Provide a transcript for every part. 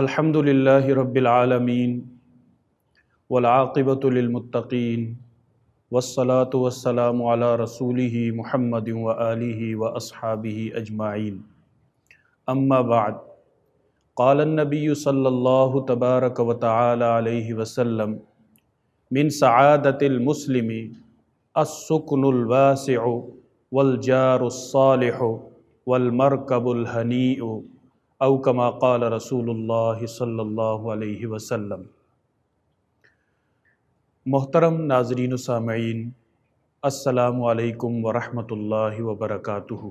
الحمد للہ رب العالمین والعاقبۃ للمتقین والصلاة والسلام علی رسولہ محمد وآلہ واصحابہ اجمعین اما بعد قال النبی صلی اللہ تبارک وتعالی علیہ وسلم من سعادۃ المسلم السکن الواسع والجار الصالح والمرکب الہنیء او کما قال رسول اللہ صلی اللہ علیہ وسلم۔ محترم ناظرین و سامعین، السلام علیکم ورحمۃ اللہ وبرکاتہ۔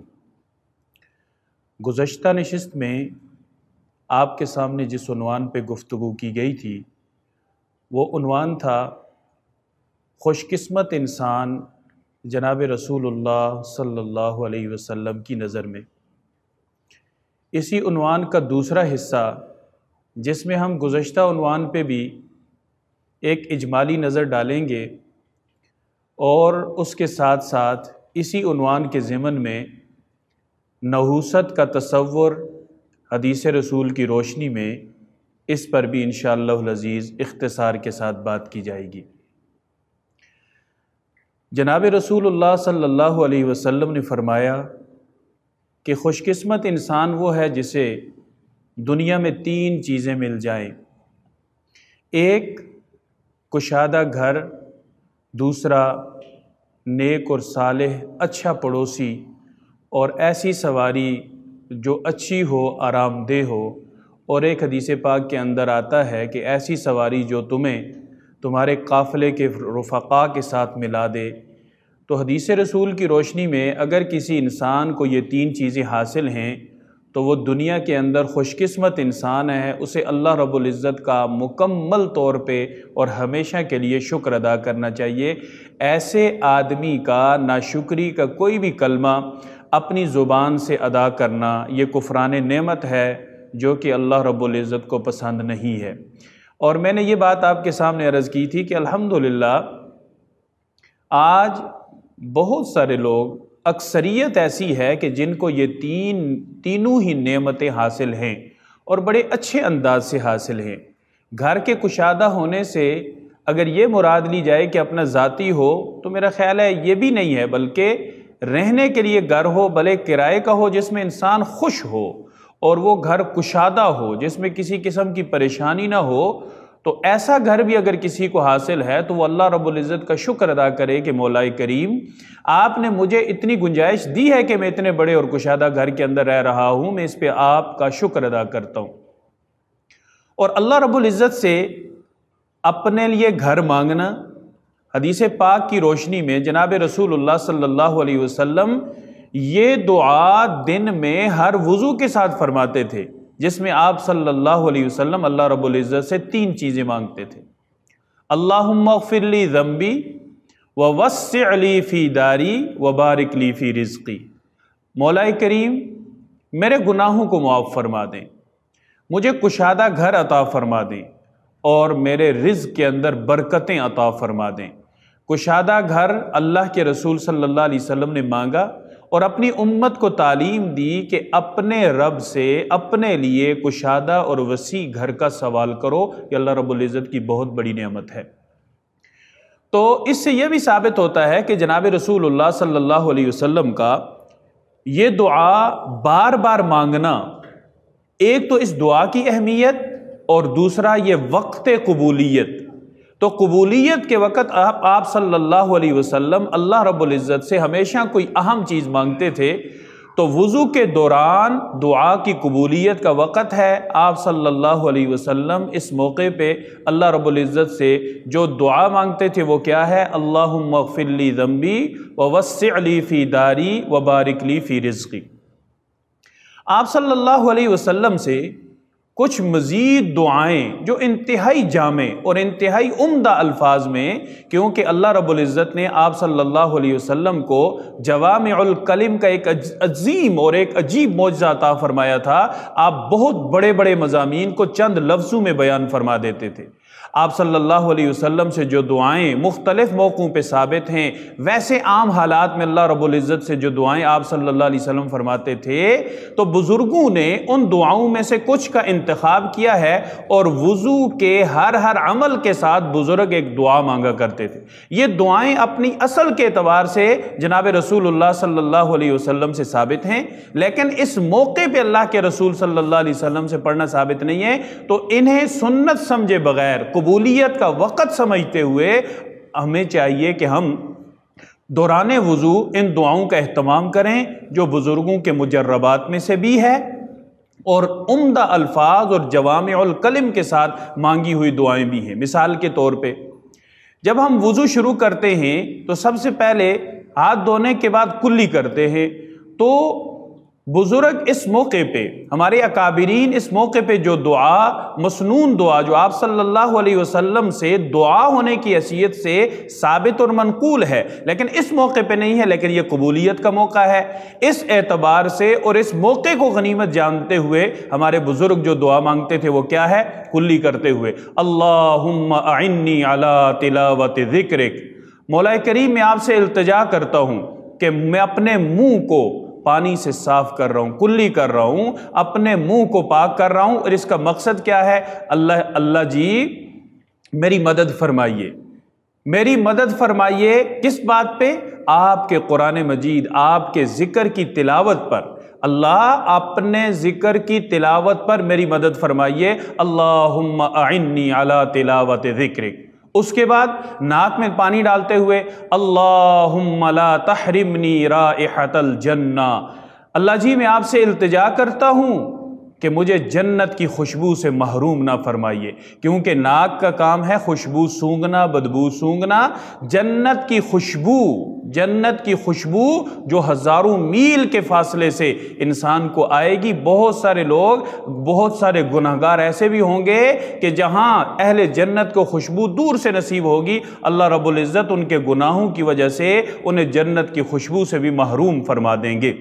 گزشتہ نشست میں آپ کے سامنے جس عنوان پہ گفتگو کی گئی تھی وہ عنوان تھا خوش قسمت انسان جناب رسول اللہ صلی اللہ علیہ وسلم کی نظر میں۔ اسی عنوان کا دوسرا حصہ جس میں ہم گزشتہ عنوان پہ بھی ایک اجمالی نظر ڈالیں گے اور اس کے ساتھ ساتھ اسی عنوان کے ضمن میں نحوست کا تصور حدیث رسول کی روشنی میں اس پر بھی انشاءاللہ العزیز اختصار کے ساتھ بات کی جائے گی۔ جناب رسول اللہ صلی اللہ علیہ وسلم نے فرمایا کہ خوش قسمت انسان وہ ہے جسے دنیا میں تین چیزیں مل جائیں، ایک کشادہ گھر، دوسرا نیک اور صالح اچھا پڑوسی، اور ایسی سواری جو اچھی ہو، آرام دہ ہو، اور ایک حدیث پاک کے اندر آتا ہے کہ ایسی سواری جو تمہیں تمہارے قافلے کے رفقاء کے ساتھ ملا دے۔ تو حدیث رسول کی روشنی میں اگر کسی انسان کو یہ تین چیزیں حاصل ہیں تو وہ دنیا کے اندر خوش قسمت انسان ہے، اسے اللہ رب العزت کا مکمل طور پہ اور ہمیشہ کے لیے شکر ادا کرنا چاہیے۔ ایسے آدمی کا ناشکری کا کوئی بھی کلمہ اپنی زبان سے ادا کرنا یہ کفران نعمت ہے جو کہ اللہ رب العزت کو پسند نہیں ہے۔ اور میں نے یہ بات آپ کے سامنے عرض کی تھی کہ الحمدللہ آج بہت سارے لوگ، اکثریت ایسی ہے کہ جن کو یہ تینوں ہی نعمتیں حاصل ہیں اور بڑے اچھے انداز سے حاصل ہیں۔ گھر کے کشادہ ہونے سے اگر یہ مراد لی جائے کہ اپنا ذاتی ہو تو میرا خیال ہے یہ بھی نہیں ہے، بلکہ رہنے کے لیے گھر ہو، بھلے کرائے کا ہو، جس میں انسان خوش ہو، اور وہ گھر کشادہ ہو جس میں کسی قسم کی پریشانی نہ ہو، تو ایسا گھر بھی اگر کسی کو حاصل ہے تو وہ اللہ رب العزت کا شکر ادا کرے کہ مولا کریم آپ نے مجھے اتنی گنجائش دی ہے کہ میں اتنے بڑے اور کشادہ گھر کے اندر رہ رہا ہوں، میں اس پہ آپ کا شکر ادا کرتا ہوں۔ اور اللہ رب العزت سے اپنے لیے گھر مانگنا، حدیث پاک کی روشنی میں جناب رسول اللہ صلی اللہ علیہ وسلم یہ دعا دن میں ہر وضو کے ساتھ فرماتے تھے، جس میں آپ صلی اللہ علیہ وسلم اللہ رب العزت سے تین چیزیں مانگتے تھے۔ اللہم اغفر لی ذنبی ووسع لی فی داری وبارک لی فی رزقی۔ مولا کریم میرے گناہوں کو معاف فرما دیں، مجھے کشادہ گھر عطا فرما دیں، اور میرے رزق کے اندر برکتیں عطا فرما دیں۔ کشادہ گھر اللہ کے رسول صلی اللہ علیہ وسلم نے مانگا اور اپنی امت کو تعلیم دی کہ اپنے رب سے اپنے لیے کشادہ اور وسیع گھر کا سوال کرو، یہ اللہ رب العزت کی بہت بڑی نعمت ہے۔ تو اس سے یہ بھی ثابت ہوتا ہے کہ جناب رسول اللہ صلی اللہ علیہ وسلم کا یہ دعا بار بار مانگنا، ایک تو اس دعا کی اہمیت اور دوسرا یہ وقت قبولیت۔ تو قبولیت کے وقت آپ صلی اللہ علیہ وسلم اللہ رب العزت سے ہمیشہ کوئی اہم چیز مانگتے تھے، تو وضو کے دوران دعا کی قبولیت کا وقت ہے، آپ صلی اللہ علیہ وسلم اس موقع پہ اللہ رب العزت سے جو دعا مانگتے تھے وہ کیا ہے؟ اللہم اغفر لی ذنبی ووسع لی فی داری وبارک لی فی رزقی۔ آپ صلی اللہ علیہ وسلم سے کچھ مزید دعائیں جو انتہائی جامع اور انتہائی عمدہ الفاظ میں، کیونکہ اللہ رب العزت نے آپ صلی اللہ علیہ وسلم کو جوامع الکلم کا ایک عظیم اور ایک عجیب معجزہ عطا فرمایا تھا۔ آپ بہت بڑے بڑے مضامین کو چند لفظوں میں بیان فرما دیتے تھے۔ آپ صلی اللہ علیہ وسلم سے جو دعائیں مختلف موقعوں پہ ثابت ہیں، ویسے عام حالات میں اللہ رب العزت سے جو دعائیں آپ صلی اللہ علیہ وسلم فرماتے تھے، تو بزرگوں نے ان دعاؤں میں سے کچھ کا انتخاب کیا ہے، اور وضو کے ہر عمل کے ساتھ بزرگ ایک دعا مانگا کرتے تھے۔ یہ دعائیں اپنی اصل کے اعتبار سے جناب رسول اللہ صلی اللہ علیہ وسلم سے ثابت ہیں، لیکن اس موقع پہ اللہ کے رسول صلی اللہ علیہ وسلم سے پڑھنا ثابت نہیں ہے، تو انہیں سنت سمجھے بغیر، قبولیت کا وقت سمجھتے ہوئے ہمیں چاہیے کہ ہم دوران وضو ان دعاؤں کا اہتمام کریں جو بزرگوں کے مجربات میں سے بھی ہے، اور عمدہ الفاظ اور جوامع الکلم کے ساتھ مانگی ہوئی دعائیں بھی ہیں۔ مثال کے طور پہ جب ہم وضو شروع کرتے ہیں تو سب سے پہلے ہاتھ دھونے کے بعد کلی کرتے ہیں، تو بزرگ اس موقع پہ، ہمارے اکابرین اس موقع پہ جو دعا، مسنون دعا جو آپ صلی اللہ علیہ وسلم سے دعا ہونے کی حیثیت سے ثابت اور منقول ہے، لیکن اس موقع پہ نہیں ہے، لیکن یہ قبولیت کا موقع ہے، اس اعتبار سے اور اس موقع کو غنیمت جانتے ہوئے ہمارے بزرگ جو دعا مانگتے تھے وہ کیا ہے؟ کلی کرتے ہوئے اللہم اعنی علی تلاوت ذکرک۔ مولا کریم میں آپ سے التجا کرتا ہوں کہ میں اپنے منہ کو پانی سے صاف کر رہا ہوں، کلی کر رہا ہوں، اپنے منہ کو پاک کر رہا ہوں، اور اس کا مقصد کیا ہے؟ اللہ جی میری مدد فرمائیے، میری مدد فرمائیے۔ کس بات پہ؟ آپ کے قرآن مجید، آپ کے ذکر کی تلاوت پر۔ اللہ اپنے ذکر کی تلاوت پر میری مدد فرمائیے، اللہم اعنی علی تلاوت ذکرک۔ اس کے بعد ناک میں پانی ڈالتے ہوئے اللہم لا تحرمنی رائحۃ الجنہ، اللہ جی میں آپ سے التجا کرتا ہوں کہ مجھے جنت کی خوشبو سے محروم نہ فرمائیے، کیونکہ ناک کا کام ہے خوشبو سونگھنا، بدبو سونگھنا۔ جنت کی خوشبو جو ہزاروں میل کے فاصلے سے انسان کو آئے گی۔ بہت سارے لوگ، بہت سارے گناہگار ایسے بھی ہوں گے کہ جہاں اہل جنت کو خوشبو دور سے نصیب ہوگی، اللہ رب العزت ان کے گناہوں کی وجہ سے انہیں جنت کی خوشبو سے بھی محروم فرما دیں گے۔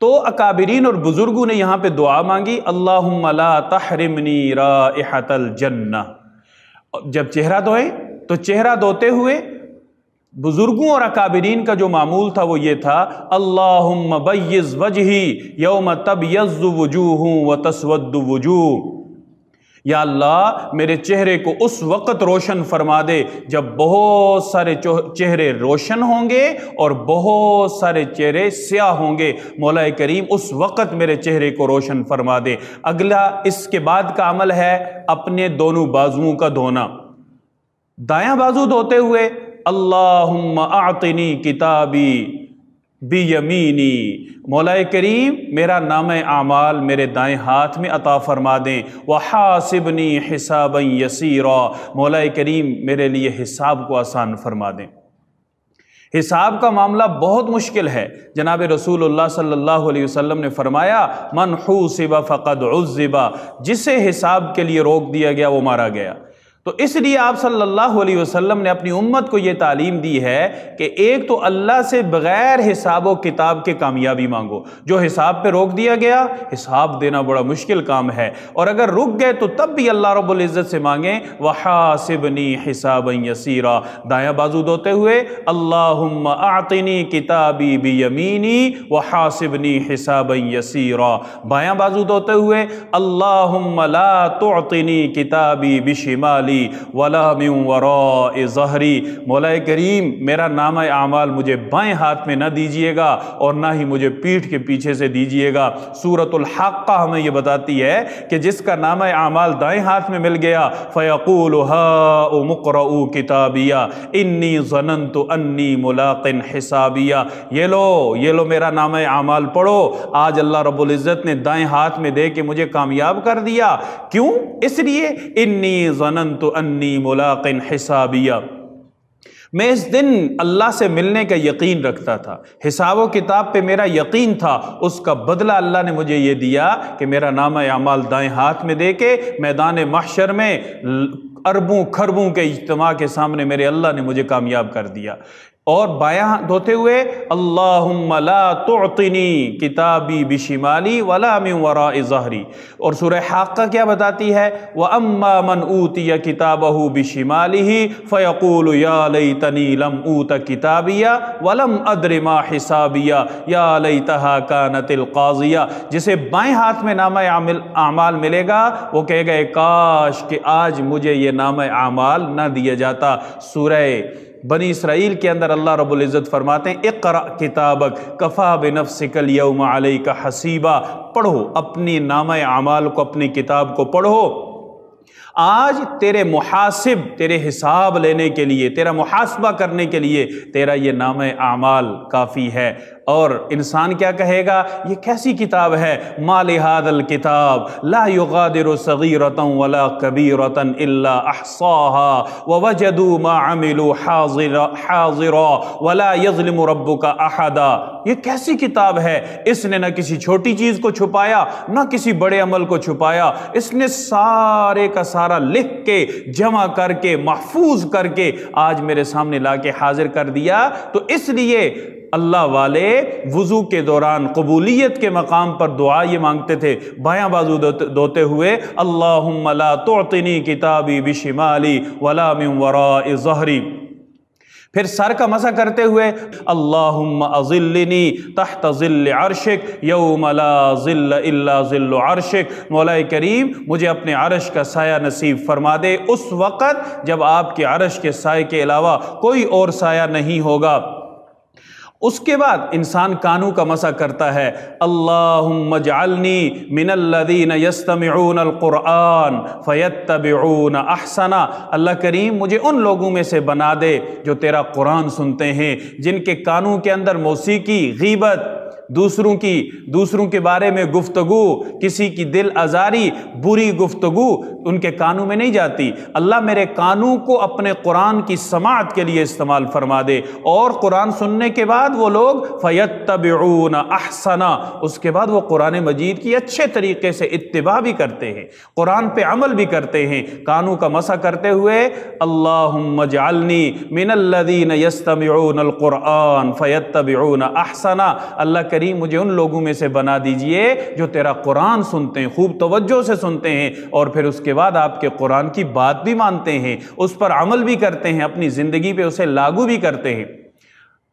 تو اکابرین اور بزرگوں نے یہاں پہ دعا مانگی، اللہم لا تحرمنی رائحۃ الجنہ۔ جب چہرہ دھوئیں تو چہرہ دھوتے ہوئے بزرگوں اور اکابرین کا جو معمول تھا وہ یہ تھا، اللہم بیض وجہی یوم تبیض وجوہ وتسود وجوہ، یا اللہ میرے چہرے کو اس وقت روشن فرما دے جب بہت سارے چہرے روشن ہوں گے اور بہت سارے چہرے سیاہ ہوں گے، مولا کریم اس وقت میرے چہرے کو روشن فرما دے۔ اگلا اس کے بعد کا عمل ہے اپنے دونوں بازوؤں کا دھونا۔ دایاں بازو دھوتے ہوئے اللہم اعطنی کتابی بیمینی، مولا کریم میرا نام اعمال میرے دائیں ہاتھ میں عطا فرما دیں، وحاسبنی حسابا یسیرا، مولا کریم میرے لیے حساب کو آسان فرما دیں۔ حساب کا معاملہ بہت مشکل ہے۔ جناب رسول اللہ صلی اللہ علیہ وسلم نے فرمایا من حوسب فقد عذب، جسے حساب کے لیے روک دیا گیا وہ مارا گیا۔ تو اس لیے آپ صلی اللہ علیہ وسلم نے اپنی امت کو یہ تعلیم دی ہے کہ ایک تو اللہ سے بغیر حساب و کتاب کے کامیابی مانگو۔ جو حساب پہ روک دیا گیا، حساب دینا بڑا مشکل کام ہے، اور اگر رک گئے تو تب بھی اللہ رب العزت سے مانگیں وحاسبنی حسابا یسیرا۔ دایاں بازو دھوتے ہوئے اللہم اعطنی کتابی بیمینی وحاسبنی حسابا یسیرا۔ بایاں بازو دھوتے ہوئے اللہم لا تعطنی کتابی بشمالی ولا من وراء ظہری، مولا کریم میرا نامہ اعمال مجھے بائیں ہاتھ میں نہ دیجیے گا اور نہ ہی مجھے پیٹھ کے پیچھے سے دیجیے گا۔ سورۃ الحاقہ ہمیں یہ بتاتی ہے کہ جس کا نامہ اعمال دائیں ہاتھ میں مل گیا فیقول ہاؤم اقرؤوا کتابیہ انی ظننت انی ملاق حسابیہ، یہ لو میرا نامہ اعمال پڑھو۔ آج اللہ رب العزت نے دائیں ہاتھ میں دے کے مجھے کامیاب کر دیا، کیوں؟ اس لیے انی ظننت انی ملاق حسابیہ، میں اس دن اللہ سے ملنے کا یقین رکھتا تھا، حساب و کتاب پہ میرا یقین تھا، اس کا بدلہ اللہ نے مجھے یہ دیا کہ میرا نامہ اعمال دائیں ہاتھ میں دے کے میدان محشر میں اربوں کھربوں کے اجتماع کے سامنے میرے اللہ نے مجھے کامیاب کر دیا۔ اور بایاں دھوتے ہوئے اللہم لا تعطنی کتابی بشمالی ولا من وراء ظہری۔ اور سورہ حاقہ کیا بتاتی ہے؟ وَأَمَّا مَنْ أُوتِيَ كِتَابَهُ بِشِمَالِهِ فَيَقُولُ يَا لَيْتَنِي لَمْ أُوتَ كِتَابِيَهْ وَلَمْ أَدْرِ مَا حِسَابِيَهْ يَا لَيْتَهَا كَانَتِ الْقَاضِيَةَ۔ جسے بائیں ہاتھ میں نامہ اعمال ملے گا وہ کہے گا کاش کہ آج مجھے یہ نامہ اعمال نہ دیا جاتا۔ سورہ بنی اسرائیل کے اندر اللہ رب العزت فرماتے ہیں اقرأ کتابک کفا بنفسک اليوم علیک حسیبا، پڑھو اپنی نامہ اعمال کو، اپنی کتاب کو پڑھو، آج تیرے محاسب، تیرے حساب لینے کے لیے، تیرا محاسبہ کرنے کے لیے تیرا یہ نامہ اعمال کافی ہے۔ اور انسان کیا کہے گا؟ یہ کیسی کتاب ہے؟ ما لہذا الکتاب لا یغادر صغیرۃ ولا کبیرۃ الا احصاها ووجدوا ما عملوا حاضرا ولا یظلم ربک احدا۔ یہ کیسی کتاب ہے؟ اس نے نہ کسی چھوٹی چیز کو چھپایا نہ کسی بڑے عمل کو چھپایا، اس نے سارے کا سارا لکھ کے جمع کر کے محفوظ کر کے آج میرے سامنے لا کے حاضر کر دیا۔ تو اس لیے اللہ والے وضو کے دوران قبولیت کے مقام پر دعا یہ مانگتے تھے بایاں بازو دھوتے ہوئے اللہم لا تعطنی کتابی بشمالی ولا من وراء ظہری۔ پھر سر کا مسح کرتے ہوئے اللہم اظلنی تحت ظل عرشک یوم لا ظل الا ظل عرشک، مولا کریم مجھے اپنے عرش کا سایہ نصیب فرما دے اس وقت جب آپ کے عرش کے سائے کے علاوہ کوئی اور سایہ نہیں ہوگا۔ اس کے بعد انسان کانوں کا مسح کرتا ہے اللہم اجعلنی من الذین یستمعون القرآن فیتبعون احسنا، اللہ کریم مجھے ان لوگوں میں سے بنا دے جو تیرا قرآن سنتے ہیں، جن کے کانوں کے اندر موسیقی، غیبت، دوسروں کے بارے میں گفتگو، کسی کی دل آزاری، بری گفتگو ان کے کانوں میں نہیں جاتی۔ اللہ میرے کانوں کو اپنے قرآن کی سماعت کے لیے استعمال فرما دے، اور قرآن سننے کے بعد وہ لوگ فیتبعون احسنا، اس کے بعد وہ قرآن مجید کی اچھے طریقے سے اتباع بھی کرتے ہیں، قرآن پہ عمل بھی کرتے ہیں۔ کانوں کا مسح کرتے ہوئے اللہم اجعلنی من الذین یستمعون القرآن فیتبعون احسنا، اللہ کریم مجھے ان لوگوں میں سے بنا دیجئے جو تیرا قرآن سنتے ہیں، خوب توجہ سے سنتے ہیں، اور پھر اس کے بعد آپ کے قرآن کی بات بھی مانتے ہیں، اس پر عمل بھی کرتے ہیں، اپنی زندگی پہ اسے لاگو بھی کرتے ہیں۔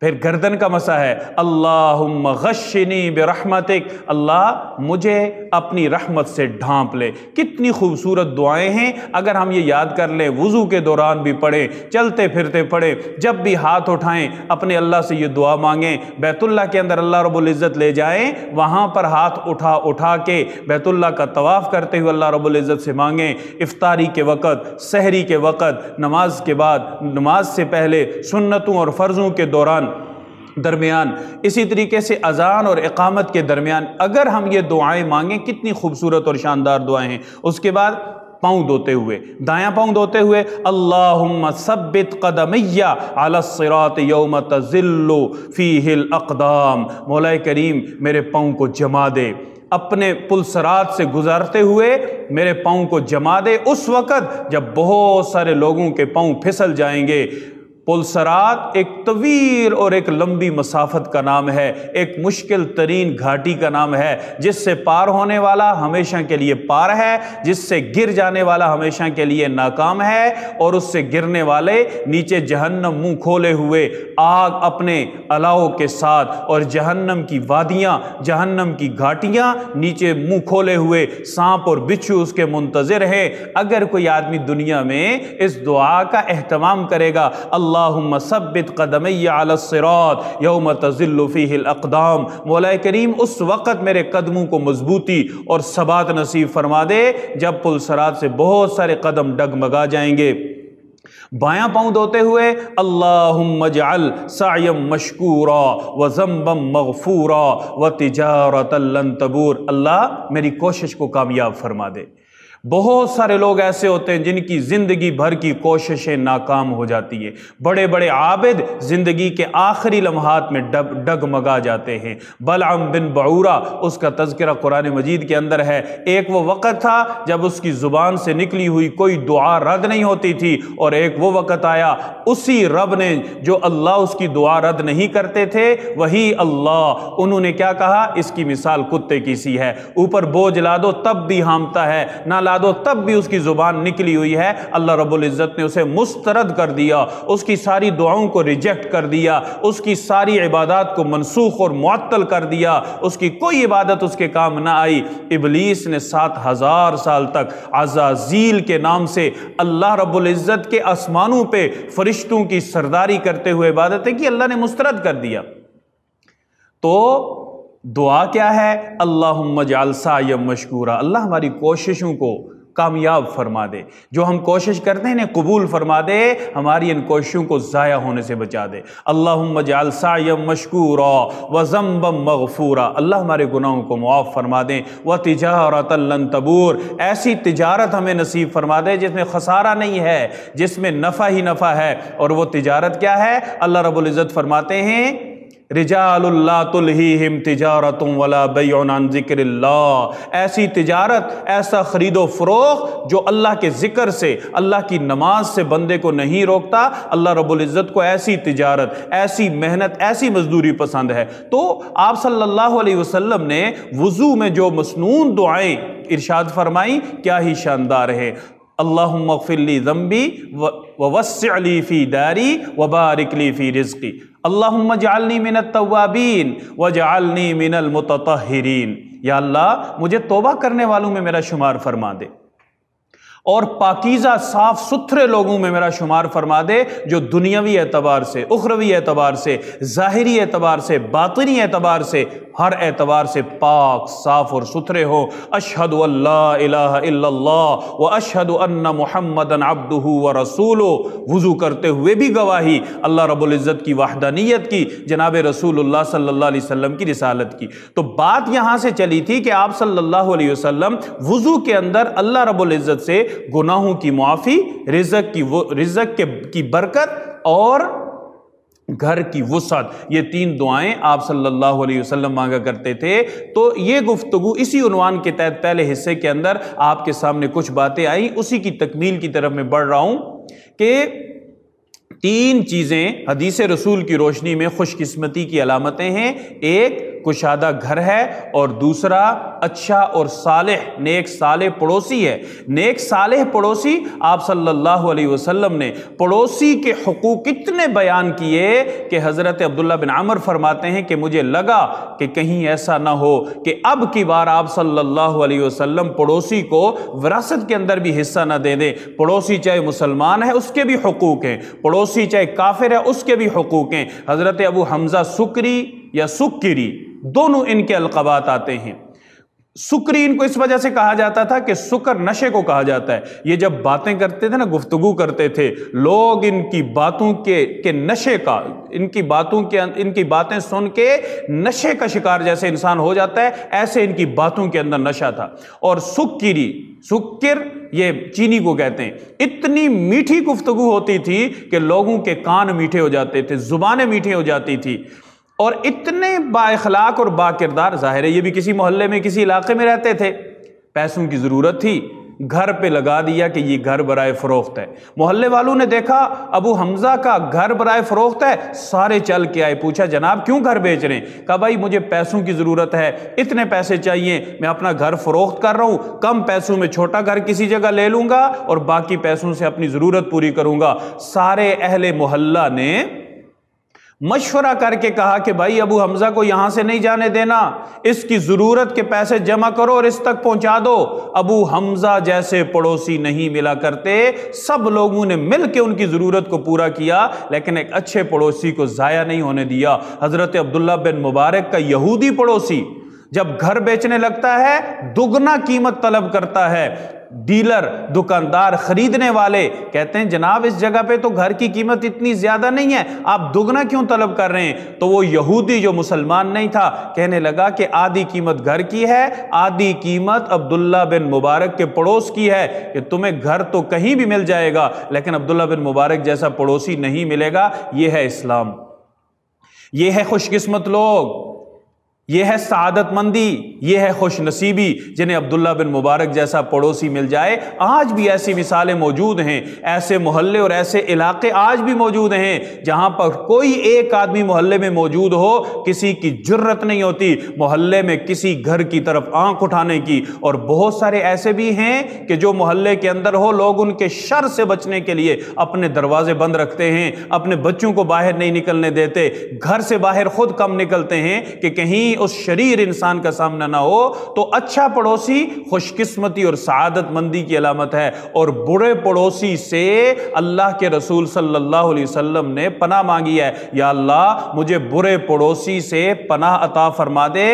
پھر گردن کا مسح ہے اللہم غشنی برحمتک، اللہ مجھے اپنی رحمت سے ڈھانپ لے۔ کتنی خوبصورت دعائیں ہیں، اگر ہم یہ یاد کر لیں، وضو کے دوران بھی پڑھیں، چلتے پھرتے پڑھیں، جب بھی ہاتھ اٹھائیں اپنے اللہ سے یہ دعا مانگیں، بیت اللہ کے اندر اللہ رب العزت لے جائیں، وہاں پر ہاتھ اٹھا کے بیت اللہ کا طواف کرتے ہوئے اللہ رب العزت سے مانگیں، افطاری کے وقت، سحری کے وقت، نماز کے بعد، نماز سے پہلے، سنتوں اور فرضوں کے درمیان، اسی طریقے سے اذان اور اقامت کے درمیان اگر ہم یہ دعائیں مانگیں، کتنی خوبصورت اور شاندار دعائیں ہیں۔ اس کے بعد پاؤں دھوتے ہوئے، دایاں پاؤں دھوتے ہوئے اللہم ثبت قدمی علی الصراط یوم تزل فیہ الاقدام، مولا کریم میرے پاؤں کو جما دے، اپنے پل صراط سے گزرتے ہوئے میرے پاؤں کو جما دے اس وقت جب بہت سارے لوگوں کے پاؤں پھسل جائیں گے۔ پل صراط ایک طویل اور ایک لمبی مسافت کا نام ہے، ایک مشکل ترین گھاٹی کا نام ہے، جس سے پار ہونے والا ہمیشہ کے لیے پار ہے، جس سے گر جانے والا ہمیشہ کے لیے ناکام ہے، اور اس سے گرنے والے نیچے جہنم منہ کھولے ہوئے آگ اپنے الاؤ کے ساتھ، اور جہنم کی وادیاں، جہنم کی گھاٹیاں نیچے منہ کھولے ہوئے سانپ اور بچھو اس کے منتظر ہیں۔ اگر کوئی آدمی دنیا میں اس دعا کا اہتمام کرے گا اللہم ثبت قدمی علی الصراط یوم تزل فیہ الاقدام، مولا کریم اس وقت میرے قدموں کو مضبوطی اور ثبات نصیب فرما دے جب پل صراط سے بہت سارے قدم ڈگمگا جائیں گے۔ بایاں پاؤں دھوتے ہوئے اللہم اجعل سعیا مشکورا وذنبا مغفورا وتجارتا لن تبور، اللہ میری کوشش کو کامیاب فرما دے، بہت سارے لوگ ایسے ہوتے ہیں جن کی زندگی بھر کی کوششیں ناکام ہو جاتی ہیں، بڑے بڑے عابد زندگی کے آخری لمحات میں ڈگمگا جاتے ہیں۔ بلعم بن بعورہ، اس کا تذکرہ قرآن مجید کے اندر ہے۔ ایک وہ وقت تھا جب اس کی زبان سے نکلی ہوئی کوئی دعا رد نہیں ہوتی تھی، اور ایک وہ وقت آیا اسی رب نے جو اللہ اس کی دعا رد نہیں کرتے تھے وہی اللہ، انہوں نے کیا کہا؟ اس کی مثال کتے کی سی ہے، اوپر بوجھ لا دو تب بھی ہامتا ہے، نہ لا دو تب بھی اس کی زبان نکلی ہوئی ہے۔ اللہ رب العزت نے اسے مسترد کر دیا، اس کی ساری دعاؤں کو ریجیکٹ کر دیا، اس کی ساری عبادات کو منسوخ اور معطل کر دیا، اس کی کوئی عبادت اس کے کام نہ آئی۔ ابلیس نے 7000 سال تک عزازیل کے نام سے اللہ رب العزت کے آسمانوں پہ فرشتوں کی سرداری کرتے ہوئے عبادتیں کی، اللہ نے مسترد کر دیا۔ تو دعا کیا ہے؟ اللہم اجعل سعی مشکورا، اللہ ہماری کوششوں کو کامیاب فرما دے، جو ہم کوشش کرتے ہیں انہیں قبول فرما دے، ہماری ان کوششوں کو ضائع ہونے سے بچا دے۔ اللہم اجعل سعی مشکورا وذنبا مغفورا، اللہ ہمارے گناہوں کو معاف فرما دیں۔ وتجارۃ لن تبور، ایسی تجارت ہمیں نصیب فرما دے جس میں خسارہ نہیں ہے، جس میں نفع ہی نفع ہے۔ اور وہ تجارت کیا ہے؟ اللہ رب العزت فرماتے ہیں رجال لا تلہیہم تجارت ولا بیع عن ذکر اللہ، ایسی تجارت، ایسا خرید و فروخت جو اللہ کے ذکر سے، اللہ کی نماز سے بندے کو نہیں روکتا۔ اللہ رب العزت کو ایسی تجارت، ایسی محنت، ایسی مزدوری پسند ہے۔ تو آپ صلی اللہ علیہ وسلم نے وضو میں جو مسنون دعائیں ارشاد فرمائیں، کیا ہی شاندار ہے۔ اللہم اغفر لی ذنبی ووسع لی فی داری وبارک لی فی رزقی، اللہم اجعلنی من التوابین واجعلنی من المتطہرین، یا اللہ مجھے توبہ کرنے والوں میں میرا شمار فرما دے، اور پاکیزہ صاف ستھرے لوگوں میں میرا شمار فرما دے، جو دنیاوی اعتبار سے، اخروی اعتبار سے، ظاہری اعتبار سے، باطنی اعتبار سے، ہر اعتبار سے پاک، صاف اور ستھرے ہو۔ اشہد ان لا الہ الا اللہ واشہد ان محمدًا عبدہ ورسولہ، وضو کرتے ہوئے بھی گواہی اللہ رب العزت کی وحدانیت کی، جناب رسول اللہ صلی اللہ علیہ وسلم کی رسالت کی۔ تو بات یہاں سے چلی تھی کہ آپ صلی اللہ علیہ وسلم وضو کے اندر اللہ رب العزت سے گناہوں کی معافی، رزق کی برکت اور گھر کی وسعت، یہ 3 دعائیں آپ صلی اللہ علیہ وسلم مانگا کرتے تھے۔ تو یہ گفتگو اسی عنوان کے تحت پہلے حصے کے اندر آپ کے سامنے کچھ باتیں آئیں، اسی کی تکمیل کی طرف میں بڑھ رہا ہوں کہ 3 چیزیں حدیث رسول کی روشنی میں خوش قسمتی کی علامتیں ہیں۔ ایک کشادہ گھر ہے، اور دوسرا اچھا اور صالح، نیک صالح پڑوسی ہے۔ نیک صالح پڑوسی، آپ صلی اللہ علیہ وسلم نے پڑوسی کے حقوق اتنے بیان کیے کہ حضرت عبداللہ بن عمر فرماتے ہیں کہ مجھے لگا کہ کہیں ایسا نہ ہو کہ اب کی بار آپ صلی اللہ علیہ وسلم پڑوسی کو وراثت کے اندر بھی حصہ نہ دے دیں۔ پڑوسی چاہے مسلمان ہے اس کے بھی حقوق ہیں، پڑوسی چاہے کافر ہے اس کے بھی حقوق ہیں۔ حضرت ابو حمزہ سکری یا سکری، دونوں ان کے القابات آتے ہیں۔ سکری ان کو اس وجہ سے کہا جاتا تھا کہ سکر نشے کو کہا جاتا ہے۔ یہ جب باتیں کرتے تھے نا، گفتگو کرتے تھے، لوگ ان کی باتوں کے نشے کا، ان کی باتیں سن کے نشے کا شکار جیسے انسان ہو جاتا ہے، ایسے ان کی باتوں کے اندر نشہ تھا۔ اور سکر یہ چینی کو کہتے ہیں، اتنی میٹھی گفتگو ہوتی تھی کہ لوگوں کے کان میٹھے ہو جاتے تھے، زبانیں میٹھی ہو جاتی تھی، اور اتنے با اخلاق اور با کردار۔ ظاہر ہے یہ بھی کسی محلے میں، کسی علاقے میں رہتے تھے، پیسوں کی ضرورت تھی، گھر پہ لگا دیا کہ یہ گھر برائے فروخت ہے۔ محلے والوں نے دیکھا ابو حمزہ کا گھر برائے فروخت ہے، سارے چل کے آئے، پوچھا جناب کیوں گھر بیچ رہے ہیں؟ کہا بھائی مجھے پیسوں کی ضرورت ہے، اتنے پیسے چاہیے، میں اپنا گھر فروخت کر رہا ہوں، کم پیسوں میں چھوٹا گھر کسی جگہ لے لوں گا اور باقی پیسوں سے اپنی ضرورت پوری کروں گا۔ سارے اہل محلہ نے مشورہ کر کے کہا کہ بھائی ابو حمزہ کو یہاں سے نہیں جانے دینا، اس کی ضرورت کے پیسے جمع کرو اور اس تک پہنچا دو۔ ابو حمزہ جیسے پڑوسی نہیں ملا کرتے، سب لوگوں نے مل کے ان کی ضرورت کو پورا کیا، لیکن ایک اچھے پڑوسی کو ضائع نہیں ہونے دیا۔ حضرت عبداللہ بن مبارک کا یہودی پڑوسی جب گھر بیچنے لگتا ہے دگنا قیمت طلب کرتا ہے۔ ڈیلر، دکاندار، خریدنے والے کہتے ہیں جناب اس جگہ پہ تو گھر کی قیمت اتنی زیادہ نہیں ہے، آپ دگنا کیوں طلب کر رہے ہیں؟ تو وہ یہودی جو مسلمان نہیں تھا کہنے لگا کہ آدھی قیمت گھر کی ہے، آدھی قیمت عبداللہ بن مبارک کے پڑوس کی ہے، کہ تمہیں گھر تو کہیں بھی مل جائے گا لیکن عبداللہ بن مبارک جیسا پڑوسی نہیں ملے گا۔ یہ ہے اسلام، یہ ہے خوش قسمت لوگ، یہ ہے سعادت مندی، یہ ہے خوش نصیبی جنہیں عبداللہ بن مبارک جیسا پڑوسی مل جائے۔ آج بھی ایسی مثالیں موجود ہیں، ایسے محلے اور ایسے علاقے آج بھی موجود ہیں جہاں پر کوئی ایک آدمی محلے میں موجود ہو، کسی کی جرت نہیں ہوتی محلے میں کسی گھر کی طرف آنکھ اٹھانے کی، اور بہت سارے ایسے بھی ہیں کہ جو محلے کے اندر ہو لوگ ان کے شر سے بچنے کے لیے اپنے دروازے بند رکھتے ہیں، اپنے بچوں کو باہر نہیں نکلنے دیتے، گھر سے باہر خود کم نکلتے ہیں کہ کہیں اس شریر انسان کا سامنا نہ ہو۔ تو اچھا پڑوسی خوش قسمتی اور سعادت مندی کی علامت ہے، اور برے پڑوسی سے اللہ کے رسول صلی اللہ علیہ وسلم نے پناہ مانگی ہے، یا اللہ مجھے برے پڑوسی سے پناہ عطا فرما دے۔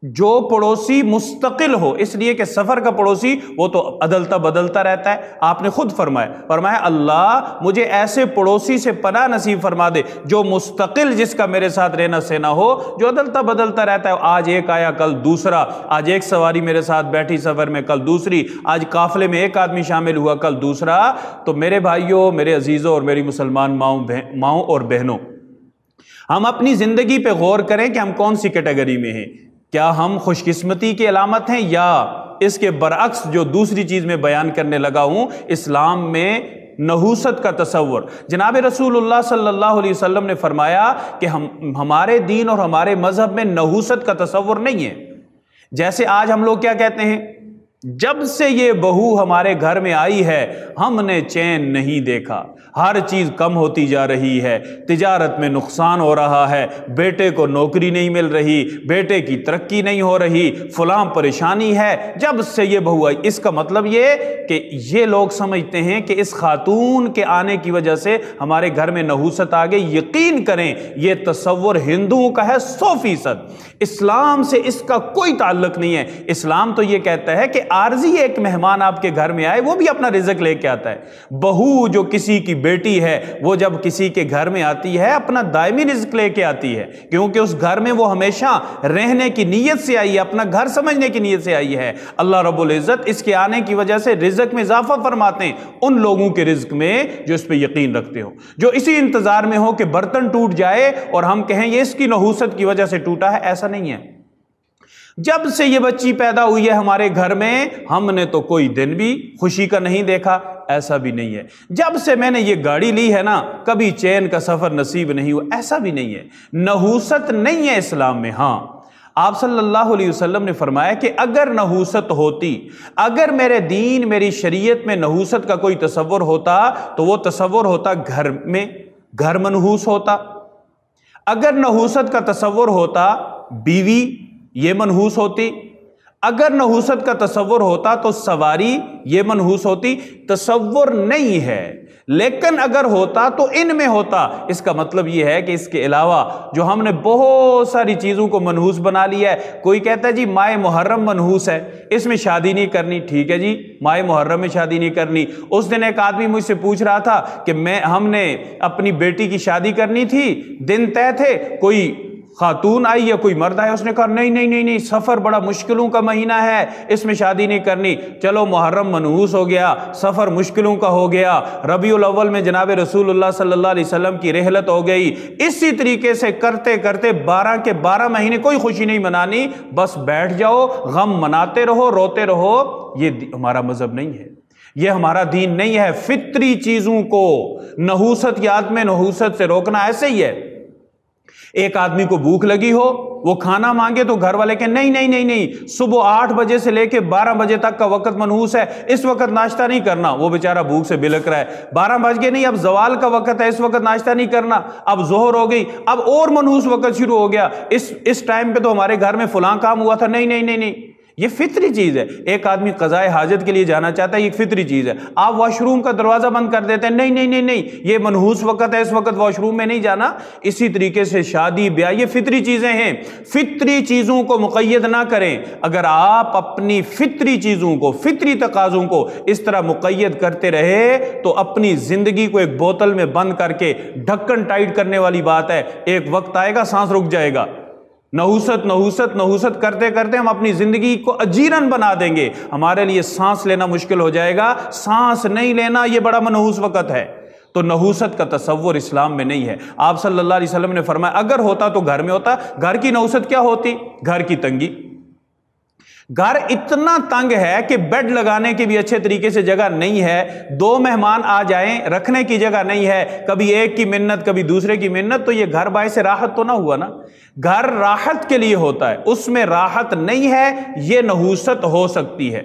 جو پڑوسی مستقل ہو، اس لیے کہ سفر کا پڑوسی وہ تو عدلتا بدلتا رہتا ہے، آپ نے خود فرمایا اللہ مجھے ایسے پڑوسی سے پناہ نصیب فرما دے جو مستقل، جس کا میرے ساتھ رہنا سہنا ہو، جو عدلتا بدلتا رہتا ہے، آج ایک آیا کل دوسرا، آج ایک سواری میرے ساتھ بیٹھی سفر میں کل دوسری، آج قافلے میں ایک آدمی شامل ہوا کل دوسرا۔ تو میرے بھائیوں، میرے عزیزوں اور میری مسلمان ماؤں اور بہنوں، ہم اپنی زندگی پہ غور کریں کہ ہم کون سی کیٹیگری میں ہیں۔ کیا ہم خوش قسمتی کی علامت ہیں، یا اس کے برعکس جو دوسری چیز میں بیان کرنے لگا ہوں، اسلام میں نحوست کا تصور؟ جناب رسول اللہ صلی اللہ علیہ وسلم نے فرمایا کہ ہمارے دین اور ہمارے مذہب میں نحوست کا تصور نہیں ہے۔ جیسے آج ہم لوگ کیا کہتے ہیں، جب سے یہ بہو ہمارے گھر میں آئی ہے ہم نے چین نہیں دیکھا، ہر چیز کم ہوتی جا رہی ہے، تجارت میں نقصان ہو رہا ہے، بیٹے کو نوکری نہیں مل رہی، بیٹے کی ترقی نہیں ہو رہی، فلاں پریشانی ہے جب سے یہ بہو آئی۔ اس کا مطلب یہ کہ یہ لوگ سمجھتے ہیں کہ اس خاتون کے آنے کی وجہ سے ہمارے گھر میں نحوست آ گئی۔ یقین کریں یہ تصور ہندوؤں کا ہے 100%، اسلام سے اس کا کوئی تعلق نہیں ہے۔ اسلام تو یہ کہتا ہے کہ عارضی ایک مہمان آپ کے گھر میں آئے وہ بھی اپنا رزق لے کے آتا ہے۔ بہو جو کسی کی بیٹی ہے وہ جب کسی کے گھر میں آتی ہے اپنا دائمی رزق لے کے آتی ہے، کیونکہ اس گھر میں وہ ہمیشہ رہنے کی نیت سے آئی ہے، اپنا گھر سمجھنے کی نیت سے آئی ہے۔ اللہ رب العزت اس کے آنے کی وجہ سے رزق میں اضافہ فرماتے ہیں ان لوگوں کے رزق میں جو اس پہ یقین رکھتے ہو، جو اسی انتظار میں ہو کہ برتن ٹوٹ جائے اور ہم کہیں یہ اس کی نحوست کی وجہ سے ٹوٹا ہے۔ ایسا نہیں ہے۔ جب سے یہ بچی پیدا ہوئی ہے ہمارے گھر میں ہم نے تو کوئی دن بھی خوشی کا نہیں دیکھا، ایسا بھی نہیں ہے۔ جب سے میں نے یہ گاڑی لی ہے نا کبھی چین کا سفر نصیب نہیں ہوا، ایسا بھی نہیں ہے۔ نحوست نہیں ہے اسلام میں۔ ہاں آپ صلی اللہ علیہ وسلم نے فرمایا کہ اگر نحوست ہوتی، اگر میرے دین میری شریعت میں نحوست کا کوئی تصور ہوتا تو وہ تصور ہوتا گھر میں، گھر منحوس ہوتا۔ اگر نحوست کا تصور ہوتا بیوی یہ منحوس ہوتی، اگر نحوست کا تصور ہوتا تو سواری یہ منحوس ہوتی۔ تصور نہیں ہے، لیکن اگر ہوتا تو ان میں ہوتا۔ اس کا مطلب یہ ہے کہ اس کے علاوہ جو ہم نے بہت ساری چیزوں کو منحوس بنا لیا ہے۔ کوئی کہتا ہے جی ماہ محرم منحوس ہے، اس میں شادی نہیں کرنی۔ ٹھیک ہے جی، ماہ محرم میں شادی نہیں کرنی۔ اس دن ایک آدمی مجھ سے پوچھ رہا تھا کہ ہم نے اپنی بیٹی کی شادی کرنی تھی، دن طے تھے، کوئی خاتون آئی یا کوئی مرد آیا، اس نے کہا نہیں سفر بڑا مشکلوں کا مہینہ ہے، اس میں شادی نہیں کرنی۔ چلو محرم منحوس ہو گیا، سفر مشکلوں کا ہو گیا، ربیع الاول میں جناب رسول اللہ صلی اللہ علیہ وسلم کی رحلت ہو گئی۔ اسی طریقے سے کرتے کرتے 12 کے 12 مہینے کوئی خوشی نہیں منانی، بس بیٹھ جاؤ، غم مناتے رہو، روتے رہو۔ یہ ہمارا مذہب نہیں ہے، یہ ہمارا دین نہیں ہے۔ فطری چیزوں کو نحوست یا عدم نحوست سے روکنا ایسے ہی ہے۔ ایک آدمی کو بھوک لگی ہو، وہ کھانا مانگے تو گھر والے کہیں نہیں، صبح 8 بجے سے لے کے 12 بجے تک کا وقت منحوس ہے، اس وقت ناشتہ نہیں کرنا۔ وہ بیچارہ بھوک سے بلک رہا ہے، 12 بج گئے، نہیں اب زوال کا وقت ہے، اس وقت ناشتہ نہیں کرنا۔ اب ظہر ہو گئی، اب اور منحوس وقت شروع ہو گیا، اس ٹائم پہ تو ہمارے گھر میں فلاں کام ہوا تھا، نہیں۔ یہ فطری چیز ہے۔ ایک آدمی قضائے حاجت کے لیے جانا چاہتا ہے، یہ فطری چیز ہے۔ آپ واش روم کا دروازہ بند کر دیتے ہیں، نہیں نہیں نہیں نہیں یہ منحوس وقت ہے، اس وقت واش روم میں نہیں جانا۔ اسی طریقے سے شادی بیاہ یہ فطری چیزیں ہیں، فطری چیزوں کو مقید نہ کریں۔ اگر آپ اپنی فطری چیزوں کو، فطری تقاضوں کو اس طرح مقید کرتے رہے تو اپنی زندگی کو ایک بوتل میں بند کر کے ڈھکن ٹائٹ کرنے والی بات ہے، ایک وقت آئے گا سانس رک جائے گا۔ نحوست نحوست نحوست کرتے کرتے ہم اپنی زندگی کو اجیرن بنا دیں گے، ہمارے لیے سانس لینا مشکل ہو جائے گا۔ سانس نہیں لینا یہ بڑا منحوس وقت ہے۔ تو نحوست کا تصور اسلام میں نہیں ہے۔ آپ صلی اللہ علیہ وسلم نے فرمایا اگر ہوتا تو گھر میں ہوتا۔ گھر کی نحوست کیا ہوتی؟ گھر کی تنگی۔ گھر اتنا تنگ ہے کہ بیڈ لگانے کی بھی اچھے طریقے سے جگہ نہیں ہے، 2 مہمان آ جائیں رکھنے کی جگہ نہیں ہے، کبھی ایک کی منت کبھی دوسرے کی منت، تو یہ گھر باعث راحت تو نہ ہوا نا۔ گھر راحت کے لیے ہوتا ہے، اس میں راحت نہیں ہے، یہ نحوست ہو سکتی ہے۔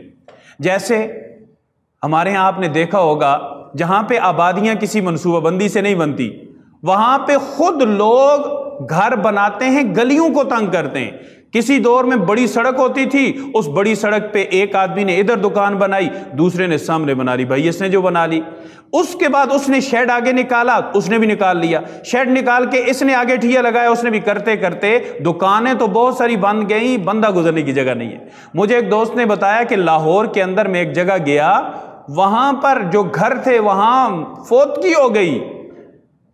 جیسے ہمارے ہاں آپ نے دیکھا ہوگا جہاں پہ آبادیاں کسی منصوبہ بندی سے نہیں بنتی، وہاں پہ خود لوگ گھر بناتے ہیں، گلیوں کو تنگ کرتے ہیں۔ کسی دور میں بڑی سڑک ہوتی تھی، اس بڑی سڑک پہ ایک آدمی نے ادھر دکان بنائی، دوسرے نے سامنے بنا لی، بھائی اس نے جو بنا لی، اس کے بعد اس نے شیڈ آگے نکالا، اس نے بھی نکال لیا، شیڈ نکال کے اس نے آگے ٹھیا لگایا، اس نے بھی، کرتے کرتے دکانیں تو بہت ساری بند گئیں، بندہ گزرنے کی جگہ نہیں ہے۔ مجھے ایک دوست نے بتایا کہ لاہور کے اندر میں ایک جگہ گیا، وہاں پر جو گھر تھے وہاں فوتگی ہو گئی،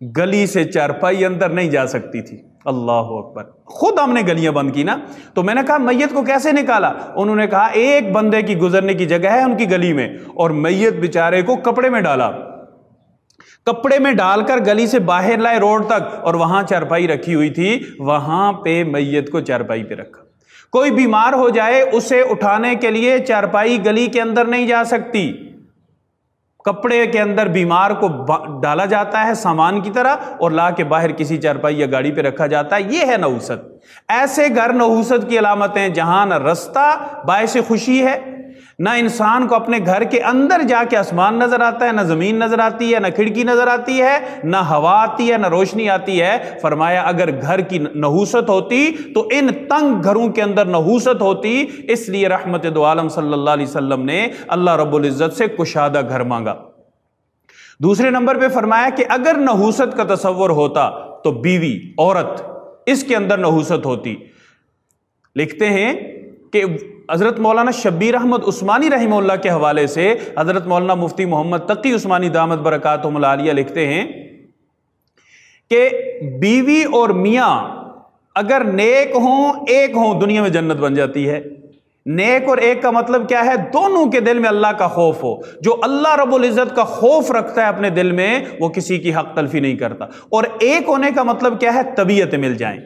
گلی سے چارپائی اندر نہیں جا سکتی تھی۔ اللہ اکبر، خود ہم نے گلیاں بند کی نا۔ تو میں نے کہا میت کو کیسے نکالا؟ انہوں نے کہا ایک بندے کی گزرنے کی جگہ ہے ان کی گلی میں، اور میت بیچارے کو کپڑے میں ڈالا، کپڑے میں ڈال کر گلی سے باہر لائے روڈ تک، اور وہاں چارپائی رکھی ہوئی تھی، وہاں پہ میت کو چارپائی پہ رکھا۔ کوئی بیمار ہو جائے اسے اٹھانے کے لیے چارپائی گلی کے اندر نہیں جا سکتی، کپڑے کے اندر بیمار کو ڈالا جاتا ہے سامان کی طرح، اور لا کے باہر کسی چارپائی یا گاڑی پہ رکھا جاتا ہے۔ یہ ہے نحوست۔ ایسے گھر نحوست کی علامتیں جہاں نہ رستہ باعث خوشی ہے، نہ انسان کو اپنے گھر کے اندر جا کے آسمان نظر آتا ہے، نہ زمین نظر آتی ہے، نہ کھڑکی نظر آتی ہے، نہ ہوا آتی ہے، نہ روشنی آتی ہے۔ فرمایا اگر گھر کی نحوست ہوتی تو ان تنگ گھروں کے اندر نحوست ہوتی۔ اس لیے رحمت دو عالم صلی اللہ علیہ وسلم نے اللہ رب العزت سے کشادہ گھر مانگا۔ دوسرے نمبر پہ فرمایا کہ اگر نحوست کا تصور ہوتا تو بیوی، عورت، اس کے اندر نحوست ہوتی۔ لکھتے ہیں کہ حضرت مولانا شبیر احمد عثمانی رحمہ اللہ کے حوالے سے حضرت مولانا مفتی محمد تقی عثمانی دامت برکاتہم العالیہ لکھتے ہیں کہ بیوی اور میاں اگر نیک ہوں، ایک ہوں، دنیا میں جنت بن جاتی ہے۔ نیک اور ایک کا مطلب کیا ہے؟ دونوں کے دل میں اللہ کا خوف ہو۔ جو اللہ رب العزت کا خوف رکھتا ہے اپنے دل میں، وہ کسی کی حق تلفی نہیں کرتا۔ اور ایک ہونے کا مطلب کیا ہے؟ طبیعت مل جائیں۔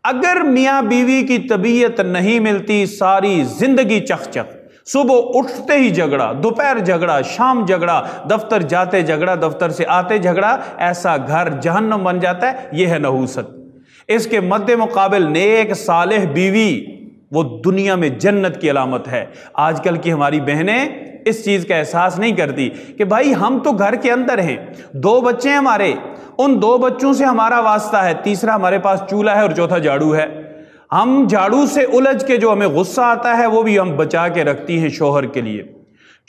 اگر میاں بیوی کی طبیعت نہیں ملتی، ساری زندگی چخ چخ، صبح اٹھتے ہی جھگڑا، دوپہر جھگڑا، شام جھگڑا، دفتر جاتے جھگڑا، دفتر سے آتے جھگڑا، ایسا گھر جہنم بن جاتا ہے۔ یہ ہے نحوست۔ اس کے مد مقابل نیک صالح بیوی، وہ دنیا میں جنت کی علامت ہے۔ آج کل کی ہماری بہنیں اس چیز کا احساس نہیں کرتی کہ بھائی ہم تو گھر کے اندر ہیں، 2 بچے ہیں ہمارے، ان 2 بچوں سے ہمارا واسطہ ہے، تیسرا ہمارے پاس چولہا ہے اور چوتھا جھاڑو ہے۔ ہم جھاڑو سے الجھ کے جو ہمیں غصہ آتا ہے وہ بھی ہم بچا کے رکھتی ہیں شوہر کے لیے۔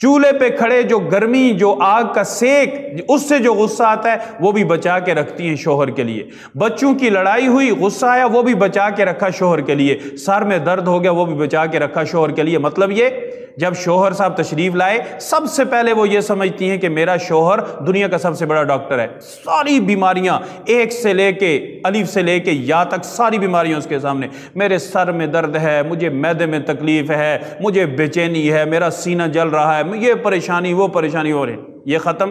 چولہے پہ کھڑے جو گرمی، جو آگ کا سیک، اس سے جو غصہ آتا ہے وہ بھی بچا کے رکھتی ہیں شوہر کے لیے۔ بچوں کی لڑائی ہوئی، غصہ آیا، وہ بھی بچا کے رکھا شوہر کے لیے۔ سر میں درد ہو گیا، وہ بھی بچا کے رکھا شوہر کے لیے۔ مطلب یہ جب شوہر صاحب تشریف لائے، سب سے پہلے وہ یہ سمجھتی ہیں کہ میرا شوہر دنیا کا سب سے بڑا ڈاکٹر ہے۔ ساری بیماریاں، ایک سے لے کے الف سے لے کے یا تک ساری بیماریاں اس کے سامنے۔ میرے سر میں درد ہے، مجھے معدے میں تکلیف ہے، مجھے بے چینی ہے، میرا سینہ جل رہا ہے، یہ پریشانی وہ پریشانی ہو رہی، یہ ختم۔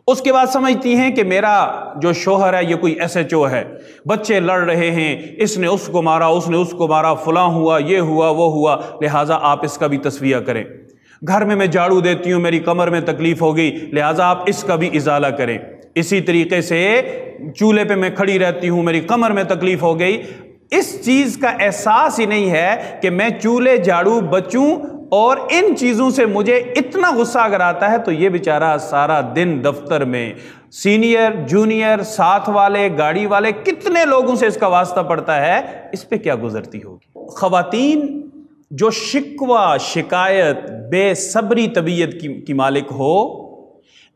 اس کے بعد سمجھتی ہیں کہ میرا جو شوہر ہے یہ کوئی ایس ایچ او ہے، بچے لڑ رہے ہیں، اس نے اس کو مارا، اس نے اس کو مارا، فلاں ہوا، یہ ہوا، وہ ہوا، لہٰذا آپ اس کا بھی تسویہ کریں۔ گھر میں جھاڑو دیتی ہوں، میری کمر میں تکلیف ہو گئی، لہٰذا آپ اس کا بھی ازالہ کریں۔ اسی طریقے سے چولہے پہ میں کھڑی رہتی ہوں، میری کمر میں تکلیف ہو گئی۔ اس چیز کا احساس ہی نہیں ہے کہ میں چولہے جھاڑو بچوں، اور ان چیزوں سے مجھے اتنا غصہ اگر آتا ہے تو یہ بیچارہ سارا دن دفتر میں سینئر، جونیئر، ساتھ والے، گاڑی والے، کتنے لوگوں سے اس کا واسطہ پڑتا ہے، اس پہ کیا گزرتی ہوگی۔ خواتین جو شکوہ شکایت بے صبری طبیعت کی مالک ہو،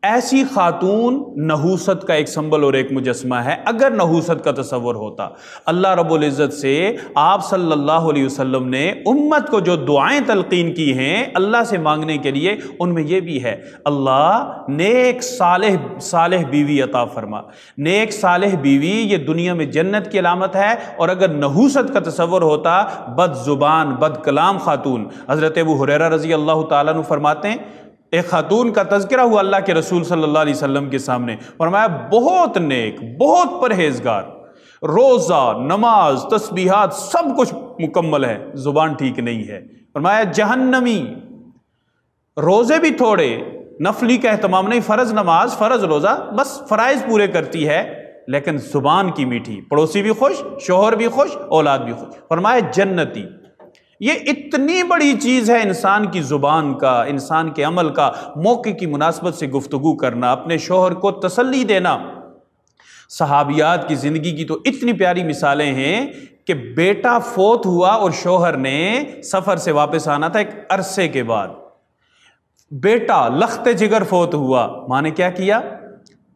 ایسی خاتون نحوست کا ایک سمبل اور ایک مجسمہ ہے۔ اگر نحوست کا تصور ہوتا، اللہ رب العزت سے آپ صلی اللہ علیہ وسلم نے امت کو جو دعائیں تلقین کی ہیں اللہ سے مانگنے کے لیے، ان میں یہ بھی ہے، اللہ نیک صالح بیوی عطا فرما۔ نیک صالح بیوی یہ دنیا میں جنت کی علامت ہے، اور اگر نحوست کا تصور ہوتا، بد زبان بد کلام خاتون۔ حضرت ابو ہریرہ رضی اللہ تعالیٰ عنہ فرماتے ہیں، ایک خاتون کا تذکرہ ہوا اللہ کے رسول صلی اللہ علیہ وسلم کے سامنے، فرمایا بہت نیک، بہت پرہیزگار، روزہ نماز تسبیحات سب کچھ مکمل ہے، زبان ٹھیک نہیں ہے۔ فرمایا جہنمی، روزے بھی تھوڑے، نفلی کا اہتمام نہیں، فرض نماز فرض روزہ بس فرائض پورے کرتی ہے، لیکن زبان کی میٹھی، پڑوسی بھی خوش، شوہر بھی خوش، اولاد بھی خوش۔ فرمایا جنتی۔ یہ اتنی بڑی چیز ہے انسان کی زبان کا، انسان کے عمل کا، موقع کی مناسبت سے گفتگو کرنا، اپنے شوہر کو تسلی دینا۔ صحابیات کی زندگی کی تو اتنی پیاری مثالیں ہیں کہ بیٹا فوت ہوا اور شوہر نے سفر سے واپس آنا تھا ایک عرصے کے بعد، بیٹا لخت جگر فوت ہوا، ماں نے کیا کیا؟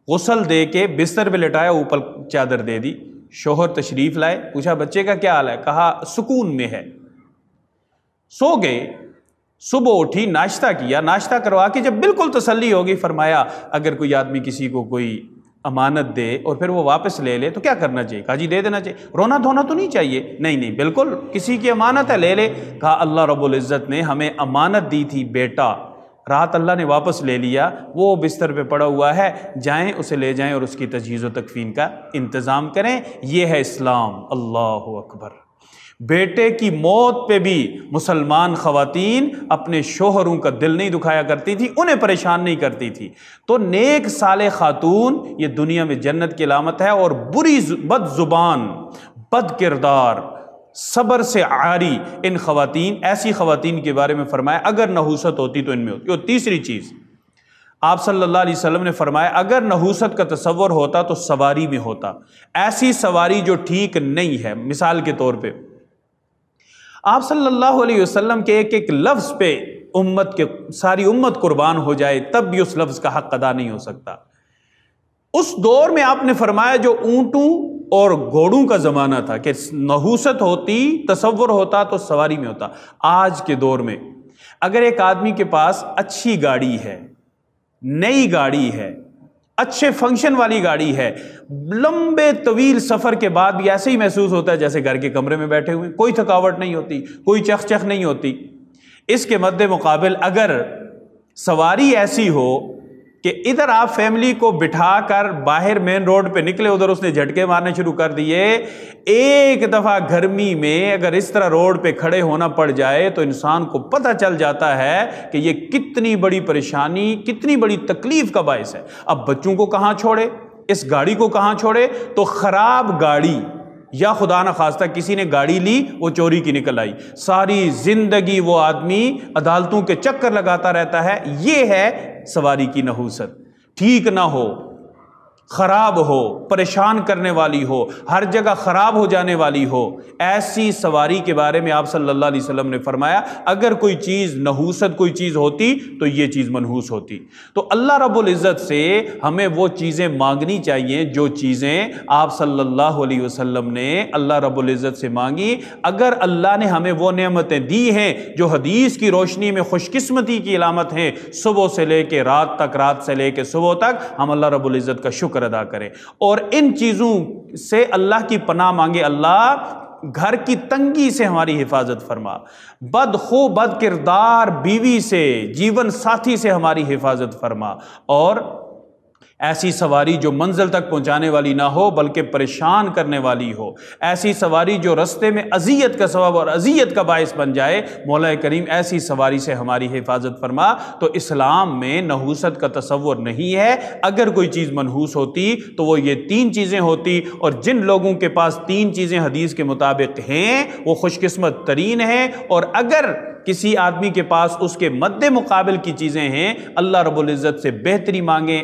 غسل دے کے بستر پہ لٹایا، اوپر چادر دے دی، شوہر تشریف لائے، پوچھا بچے کا کیا حال ہے؟ کہا سکون میں ہے۔ سو گئے، صبح اٹھی، ناشتہ کیا، ناشتہ کروا کے جب بالکل تسلی ہوگی، فرمایا اگر کوئی آدمی کسی کو کوئی امانت دے اور پھر وہ واپس لے لے تو کیا کرنا چاہیے؟ کہا جی دے دینا چاہیے۔ رونا دھونا تو نہیں چاہیے؟ نہیں بالکل، کسی کی امانت ہے لے لے۔ کہا اللہ رب العزت نے ہمیں امانت دی تھی بیٹا، رات اللہ نے واپس لے لیا، وہ بستر پہ پڑا ہوا ہے، جائیں اسے لے جائیں اور اس کی تجہیز و تکفین کا انتظام کریں۔ یہ ہے اسلام۔ اللہ اکبر۔ بیٹے کی موت پہ بھی مسلمان خواتین اپنے شوہروں کا دل نہیں دکھایا کرتی تھی، انہیں پریشان نہیں کرتی تھی۔ تو نیک صالح خاتون یہ دنیا میں جنت کی علامت ہے، اور بد زبان بد کردار صبر سے عاری ان خواتین، ایسی خواتین کے بارے میں فرمایا اگر نحوست ہوتی تو ان میں ہوتی۔ اور تیسری چیز آپ صلی اللہ علیہ وسلم نے فرمایا اگر نحوست کا تصور ہوتا تو سواری میں ہوتا، ایسی سواری جو ٹھیک نہیں ہے۔ مثال کے طور پہ آپ صلی اللہ علیہ وسلم کے ایک ایک لفظ پہ ساری امت قربان ہو جائے تب بھی اس لفظ کا حق ادا نہیں ہو سکتا۔ اس دور میں آپ نے فرمایا جو اونٹوں اور گھوڑوں کا زمانہ تھا کہ نحوست ہوتی، تصور ہوتا تو سواری میں ہوتا۔ آج کے دور میں اگر ایک آدمی کے پاس اچھی گاڑی ہے، نئی گاڑی ہے، اچھے فنکشن والی گاڑی ہے، لمبے طویل سفر کے بعد بھی ایسے ہی محسوس ہوتا ہے جیسے گھر کے کمرے میں بیٹھے ہوئے، کوئی تھکاوٹ نہیں ہوتی، کوئی چخ نہیں ہوتی۔ اس کے مد مقابل اگر سواری ایسی ہو کہ ادھر آپ فیملی کو بٹھا کر باہر مین روڈ پہ نکلے، ادھر اس نے جھٹکے مارنے شروع کر دیے، ایک دفعہ گرمی میں اگر اس طرح روڈ پہ کھڑے ہونا پڑ جائے تو انسان کو پتہ چل جاتا ہے کہ یہ کتنی بڑی پریشانی، کتنی بڑی تکلیف کا باعث ہے۔ اب بچوں کو کہاں چھوڑے، اس گاڑی کو کہاں چھوڑے؟ تو خراب گاڑی، یا خدا نہ خواستہ کسی نے گاڑی لی وہ چوری کی نکل آئی، ساری زندگی وہ آدمی عدالتوں کے چکر لگاتا رہتا ہے۔ یہ ہے سواری کی نحوست، ٹھیک نہ ہو، خراب ہو، پریشان کرنے والی ہو، ہر جگہ خراب ہو جانے والی ہو، ایسی سواری کے بارے میں آپ صلی اللہ علیہ وسلم نے فرمایا اگر کوئی چیز نحوست کوئی چیز ہوتی تو یہ چیز منحوس ہوتی۔ تو اللہ رب العزت سے ہمیں وہ چیزیں مانگنی چاہیے جو چیزیں آپ صلی اللہ علیہ وسلم نے اللہ رب العزت سے مانگی۔ اگر اللہ نے ہمیں وہ نعمتیں دی ہیں جو حدیث کی روشنی میں خوش قسمتی کی علامت ہیں، صبح سے لے کے رات تک، رات سے لے کے صبح تک، ہم اللہ رب العزت کا شکر ادا کریں اور ان چیزوں سے اللہ کی پناہ مانگے۔ اللہ گھر کی تنگی سے ہماری حفاظت فرما، بد کردار بیوی سے، جیون ساتھی سے ہماری حفاظت فرما، اور ایسی سواری جو منزل تک پہنچانے والی نہ ہو بلکہ پریشان کرنے والی ہو، ایسی سواری جو رستے میں اذیت کا سبب اور اذیت کا باعث بن جائے، مولا کریم ایسی سواری سے ہماری حفاظت فرما۔ تو اسلام میں نحوست کا تصور نہیں ہے، اگر کوئی چیز منحوس ہوتی تو وہ یہ تین چیزیں ہوتی، اور جن لوگوں کے پاس تین چیزیں حدیث کے مطابق ہیں وہ خوش قسمت ترین ہیں، اور اگر کسی آدمی کے پاس اس کے مد مقابل کی چیزیں ہیں، اللہ رب العزت سے بہتری مانگیں۔